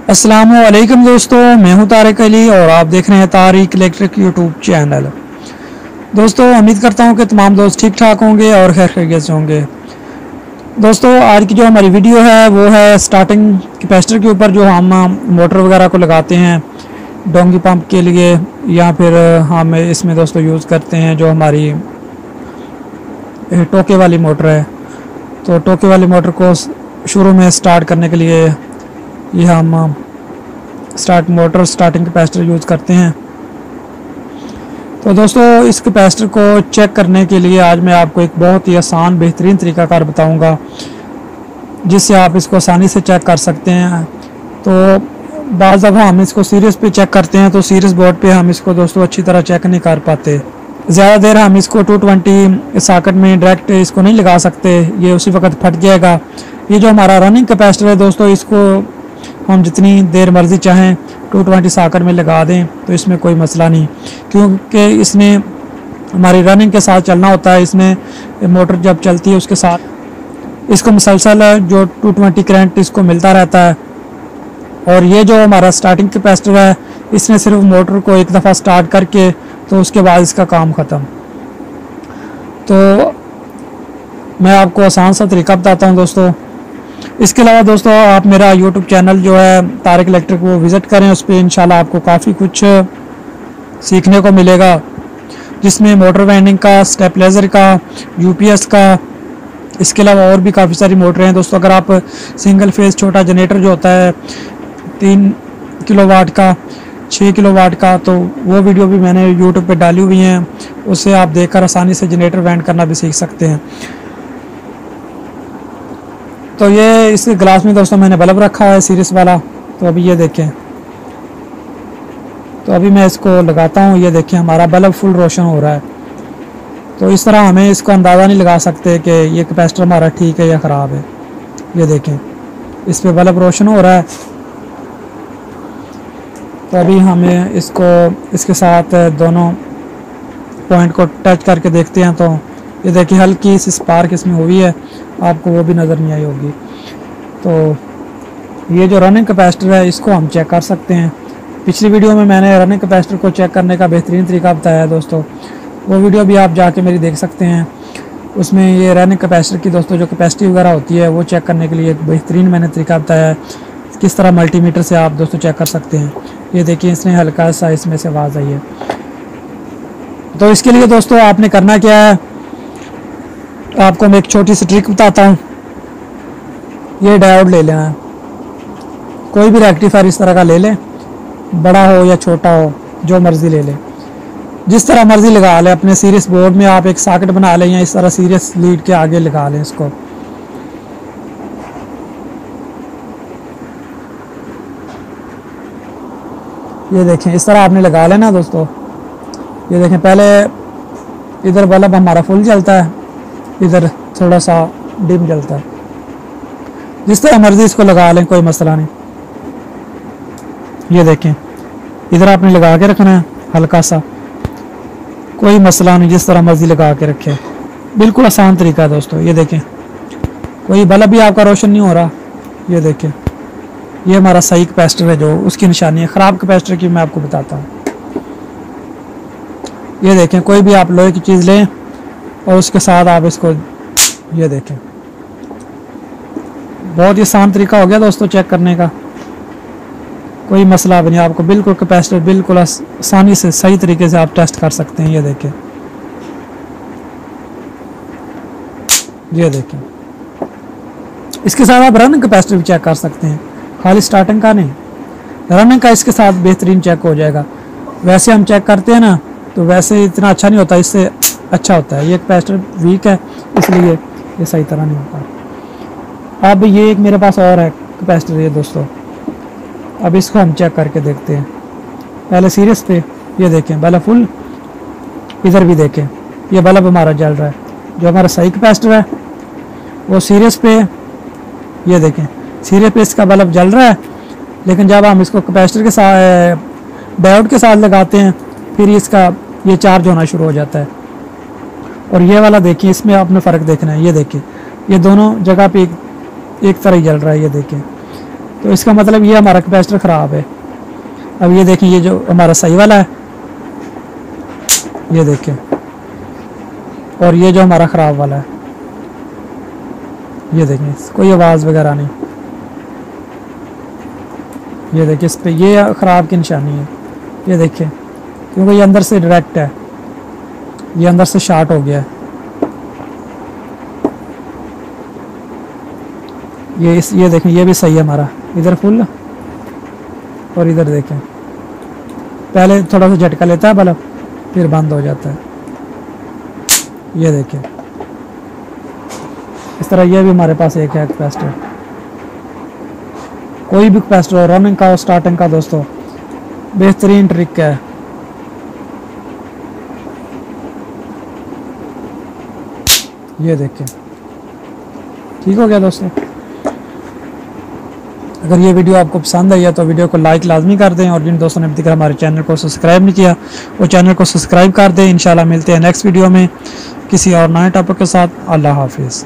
अस्सलामुअलैकुम दोस्तों, मैं हूं तारिक अली और आप देख रहे हैं तारिक इलेक्ट्रिक यूट्यूब चैनल। दोस्तों, उम्मीद करता हूं कि तमाम दोस्त ठीक ठाक होंगे और खैर खैरियत से होंगे। दोस्तों, आज की जो हमारी वीडियो है वो है स्टार्टिंग कैपेसिटर के ऊपर, जो हम मोटर वगैरह को लगाते हैं डोंगी पंप के लिए, या फिर हम इसमें दोस्तों यूज़ करते हैं जो हमारी टोके वाली मोटर है। तो टोके वाली मोटर को शुरू में स्टार्ट करने के लिए ये हम स्टार्टिंग कैपेसिटर यूज़ करते हैं। तो दोस्तों, इस कैपेसिटर को चेक करने के लिए आज मैं आपको एक बहुत ही आसान बेहतरीन तरीकाकार बताऊंगा जिससे आप इसको आसानी से चेक कर सकते हैं। तो बाज़ दफ़ा हम इसको सीरीज़ पे चेक करते हैं तो सीरीज़ बोर्ड पे हम इसको दोस्तों अच्छी तरह चेक नहीं कर पाते। ज़्यादा देर हम इसको 220 सॉकेट में डायरेक्ट इसको नहीं लगा सकते, ये उसी वक्त फट जाएगा। ये जो हमारा रनिंग कैपेसिटर है दोस्तों, इसको हम जितनी देर मर्ज़ी चाहें 220 सॉकेट में लगा दें तो इसमें कोई मसला नहीं, क्योंकि इसने हमारी रनिंग के साथ चलना होता है। इसमें मोटर जब चलती है उसके साथ इसको मुसलसल जो 220 करंट इसको मिलता रहता है। और ये जो हमारा स्टार्टिंग कैपेसिटर है, इसने सिर्फ मोटर को एक दफ़ा स्टार्ट करके तो उसके बाद इसका काम ख़त्म। तो मैं आपको आसान सा तरीका बताता हूँ दोस्तों। इसके अलावा दोस्तों, आप मेरा यूट्यूब चैनल जो है तारिक इलेक्ट्रिक वो विज़िट करें, उस पर इंशाल्लाह आपको काफ़ी कुछ सीखने को मिलेगा, जिसमें मोटर वाइंडिंग का, स्टेबलाइजर का, यूपीएस का, इसके अलावा और भी काफ़ी सारी मोटरें हैं दोस्तों। अगर आप सिंगल फेज़ छोटा जनरेटर जो होता है 3 किलोवाट का, 6 किलोवाट का, तो वो वीडियो भी मैंने यूट्यूब पे डाली हुई हैं, उससे आप देखकर आसानी से जनरेटर वाइंड करना भी सीख सकते हैं। तो ये इस ग्लास में दोस्तों मैंने बल्ब रखा है सीरीज़ वाला। तो अभी ये देखें, तो अभी मैं इसको लगाता हूँ, ये देखें हमारा बल्ब फुल रोशन हो रहा है। तो इस तरह हमें इसको अंदाज़ा नहीं लगा सकते कि ये कैपेसिटर हमारा ठीक है या ख़राब है। ये देखें, इस पे बल्ब रोशन हो रहा है। तो अभी हमें इसको इसके साथ दोनों पॉइंट को टच करके देखते हैं। तो ये देखिए हल्की सी स्पार्क इसमें हुई है, आपको वो भी नज़र नहीं आई होगी। तो ये जो रनिंग कैपेसिटर है इसको हम चेक कर सकते हैं। पिछली वीडियो में मैंने रनिंग कैपेसिटर को चेक करने का बेहतरीन तरीका बताया है दोस्तों, वो वीडियो भी आप जाके मेरी देख सकते हैं। उसमें ये रनिंग कैपेसिटर की दोस्तों जो कैपेसिटी वगैरह होती है वो चेक करने के लिए एक बेहतरीन मैंने तरीका बताया है, किस तरह मल्टीमीटर से आप दोस्तों चेक कर सकते हैं। ये देखिए, इसने हल्का सा इसमें से आवाज़ आई है। तो इसके लिए दोस्तों आपने करना क्या है, आपको मैं एक छोटी सी ट्रिक बताता हूँ। ये डायोड ले लेना है, कोई भी रेक्टिफायर इस तरह का ले लें, बड़ा हो या छोटा हो, जो मर्ज़ी ले लें, जिस तरह मर्ज़ी लगा लें। अपने सीरीज बोर्ड में आप एक सॉकेट बना लें या इस तरह सीरीज लीड के आगे लगा लें इसको। ये देखें, इस तरह आपने लगा लेना दोस्तों। ये देखें, पहले इधर बल्ब हमारा फुल जलता है, इधर थोड़ा सा डिम जलता है। जिस तरह मर्जी इसको लगा लें, कोई मसला नहीं। ये देखें, इधर आपने लगा के रखना है हल्का सा, कोई मसला नहीं, जिस तरह मर्जी लगा के रखें। बिल्कुल आसान तरीका है दोस्तों। ये देखें, कोई बल्ब भी आपका रोशन नहीं हो रहा। ये देखें, ये हमारा सही कैपेसिटर है, जो उसकी निशानी है। ख़राब कैपेसिटर की मैं आपको बताता हूँ। ये देखें, कोई भी आप लोहे की चीज़ लें और उसके साथ आप इसको, ये देखें, बहुत ही आसान तरीका हो गया दोस्तों चेक करने का। कोई मसला भी नहीं, आपको बिल्कुल कैपेसिटर बिल्कुल आसानी से सही तरीके से आप टेस्ट कर सकते हैं। ये देखें, ये देखें, इसके साथ आप रनिंग कैपेसिटर भी चेक कर सकते हैं, खाली स्टार्टिंग का नहीं, रनिंग का इसके साथ बेहतरीन चेक हो जाएगा। वैसे हम चेक करते हैं ना, तो वैसे इतना अच्छा नहीं होता, इससे अच्छा होता है। ये कैपेसिटर वीक है इसलिए ये सही तरह नहीं होता। अब ये एक मेरे पास और है कैपेसिटर ये दोस्तों, अब इसको हम चेक करके देखते हैं। पहले सीरीज पे, ये देखें बल्ब फुल, इधर भी देखें ये बल्ब हमारा जल रहा है। जो हमारा सही कैपेसिटर है वो सीरीज पे, ये देखें सीरीज पे इसका बल्ब जल रहा है, लेकिन जब हम इसको कैपेसिटर के साथ डायोड के साथ लगाते हैं फिर इसका ये चार्ज होना शुरू हो जाता है। और ये वाला देखिए, इसमें आपने फ़र्क देखना है। ये देखिए, ये दोनों जगह पे एक तरह ही जल रहा है। ये देखें, तो इसका मतलब ये हमारा कैपेसिटर ख़राब है। अब ये देखें, ये जो हमारा सही वाला है, ये देखें, और ये जो हमारा ख़राब वाला है, ये देखें, कोई आवाज़ वगैरह नहीं। ये देखिए, इस पे ये ख़राब की निशानी है, ये देखें, क्योंकि ये अंदर से डायरेक्ट है, ये अंदर से शॉर्ट हो गया है। ये देखें, ये भी सही है हमारा, इधर फुल और इधर देखें, पहले थोड़ा सा झटका लेता है बल्ब, फिर बंद हो जाता है। ये देखें, इस तरह ये भी हमारे पास एक है कैपेसिटर। कोई भी कैपेसिटर हो, रनिंग का हो, स्टार्टिंग का, दोस्तों बेहतरीन ट्रिक है। ये देखें, ठीक हो गया दोस्तों। अगर ये वीडियो आपको पसंद आई है तो वीडियो को लाइक लाजमी कर दें, और जिन दोस्तों ने अभी तक हमारे चैनल को सब्सक्राइब नहीं किया वो चैनल को सब्सक्राइब कर दें। इंशाल्लाह मिलते हैं नेक्स्ट वीडियो में किसी और नए टॉपिक के साथ। अल्लाह हाफिज़।